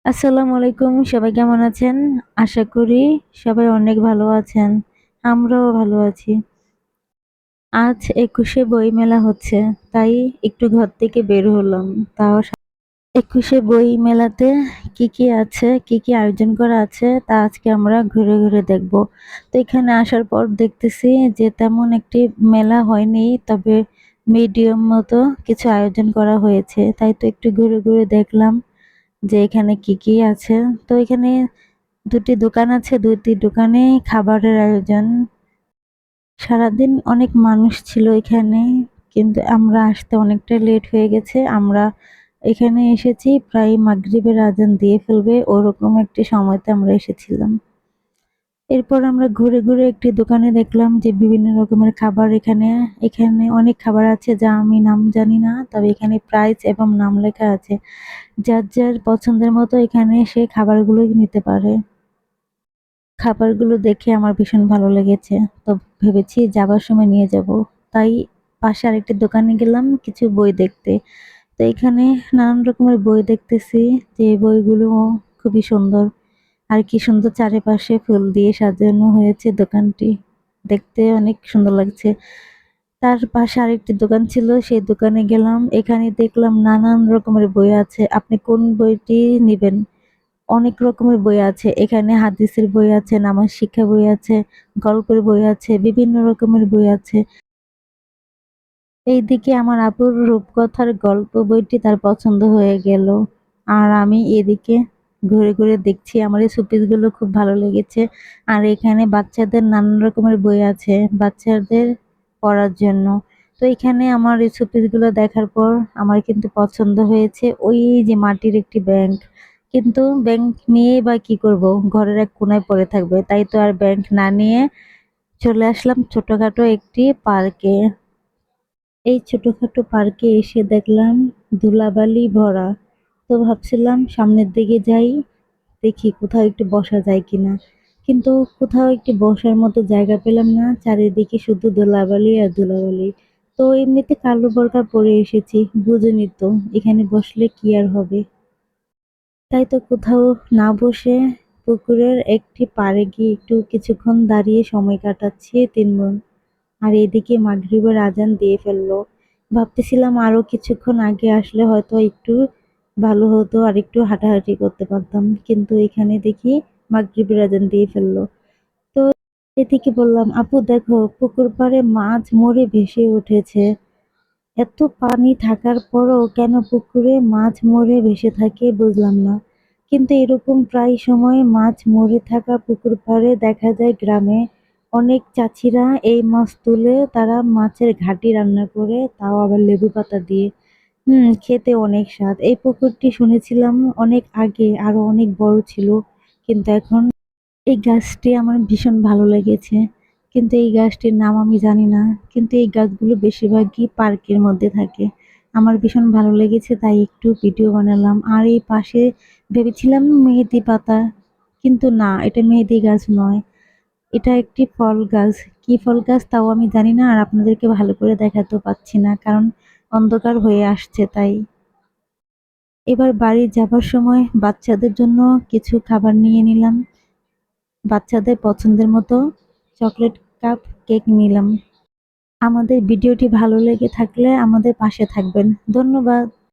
আসসালামু আলাইকুম। সবাই কেমন আছেন? আশা করি সবাই অনেক ভালো আছেন। আমরাও ভালো আছি। আজ ২১শে বইমেলা হচ্ছে, তাই একটু ঘর থেকে বের হলাম। তাও ২১শে বই মেলাতে কি আছে, কি আয়োজন করা আছে তা আজকে আমরা ঘুরে, ঘুরে দেখব। তো এখানে আসার পর দেখতেছি যে তেমন একটি মেলা হয়নি, তবে মিডিয়াম মতো কিছু আয়োজন করা হয়েছে। তাই তো একটু ঘুরে, ঘুরে দেখলাম যে এখানে কি আছে। তো এখানে ২ টি দোকান আছে, ২ টি দোকানে খাবারের আয়োজন। সারাদিন অনেক মানুষ ছিল এখানে, কিন্তু আমরা আসতে অনেকটা লেট হয়ে গেছে। আমরা এখানে এসেছি প্রায় মাগরিবের আজান দিয়ে ফেলবে ওরকম একটি সময়তে আমরা এসেছিলাম। এরপর আমরা ঘুরে, ঘুরে একটি দোকানে দেখলাম যে বিভিন্ন রকমের খাবার এখানে অনেক খাবার আছে যা আমি নাম জানি না। তবে এখানে প্রাইস এবং নাম লেখা আছে। যার পছন্দের মতো এখানে সে খাবারগুলো নিতে পারে। খাবারগুলো দেখে আমার ভীষণ ভালো লেগেছে। তো ভেবেছি যাবার সময় নিয়ে যাব। তাই পাশে আরেকটি দোকানে গেলাম কিছু বই দেখতে। তো এখানে নানান রকমের বই দেখতেছি, যে বইগুলো খুবই সুন্দর। আর কি সুন্দর চারিপাশে ফুল দিয়ে সাজানো হয়েছে দোকানটি। দেখতে অনেক সুন্দর লাগছে। তার পাশে আরেকটি দোকান ছিল, সেই দোকানে গেলাম। এখানে দেখলাম নানান রকমের বই আছে। আপনি কোন বইটি নিবেন? অনেক রকমের বই আছে। এখানে হাদিসের বই আছে, নামাজ শিক্ষা বই আছে, গল্পের বই আছে, বিভিন্ন রকমের বই আছে। এইদিকে আমার আপুর রূপকথার গল্প বইটি তার পছন্দ হয়ে গেল। আর আমি এদিকে ঘুরে, ঘুরে দেখছি। আমার এই শোপিসগুলো খুব ভালো লেগেছে। আর এখানে বাচ্চাদের নানান রকমের বই আছে, বাচ্চাদের পড়ার জন্য। তো এখানে আমার এই শোপিসগুলো দেখার পর আমার কিন্তু পছন্দ হয়েছে ওই যে মাটির একটি ব্যাংক। কিন্তু ব্যাংক নিয়ে বা কি করব? ঘরের এক কোণায় পড়ে থাকবে। তাই তো আর ব্যাংক না নিয়ে চলে আসলাম ছোটখাটো একটি পার্কে। এই ছোটখাটো পার্কে এসে দেখলাম ধুলাবালি ভরা। তো ভাবছিলাম সামনের দিকে যাই, দেখি কোথাও একটু বসা যায় কিনা। কিন্তু কোথাও একটু বসার মতো জায়গা পেলাম না, চারিদিকে শুধু ধুলাবালি আর ধুলাবালি। তো এমনিতে কালো বোরকা পরে এসেছি, বুঝেনি তো এখানে বসলে কি আর হবে। তাই তো কোথাও না বসে পুকুরের একটি পাড়ে গিয়ে একটু কিছুক্ষণ দাঁড়িয়ে সময় কাটাচ্ছি ৩ বোন। আর এদিকে মাগরিবের আজান দিয়ে ফেললো। ভাবতেছিলাম আরো কিছুক্ষণ আগে আসলে হয়তো একটু ভালো হতো, আর একটু হাঁটাহাঁটি করতে পারতাম। কিন্তু এখানে দেখি মাগরিবের আজান দিয়ে ফেললো। তো এদিকে বললাম, আপু দেখো পুকুর পাড়ে মাছ মরে ভেসে উঠেছে। এত পানি থাকার পরও কেন পুকুরে মাছ মরে ভেসে থাকে বুঝলাম না। কিন্তু এরকম প্রায় সময় মাছ মরে থাকা পুকুর পাড়ে দেখা যায় গ্রামে। অনেক চাচিরা এই মাছ তুলে তারা মাছের ঘাটি রান্না করে, তাও আবার লেবু পাতা দিয়ে। খেতে অনেক স্বাদ। এই পুকুরটি শুনেছিলাম অনেক আগে আরো অনেক বড় ছিল, কিন্তু এখন এই গাছটি আমার ভীষণ ভালো লেগেছে। কিন্তু এই গাছটির নাম আমি জানি না। কিন্তু এই গাছগুলো বেশিরভাগই পার্কের মধ্যে থাকে। আমার ভীষণ ভালো লেগেছে তাই একটু ভিডিও বানালাম। আর এই পাশে ভেবেছিলাম মেহেদি পাতা, কিন্তু না, এটা মেহেদি গাছ নয়। এটা একটি ফল গাছ। কি ফল গাছ তাও আমি জানি না, আর আপনাদেরকে ভালো করে দেখাতেও পাচ্ছি না, কারণ অন্ধকার হয়ে আসছে তাই। এবার বাড়ি যাবার সময় বাচ্চাদের জন্য কিছু খাবার নিয়ে নিলাম। বাচ্চাদের পছন্দের মতো চকলেট কাপ কেক নিলাম। আমাদের ভিডিওটি ভালো লেগে থাকলে আমাদের পাশে থাকবেন। ধন্যবাদ।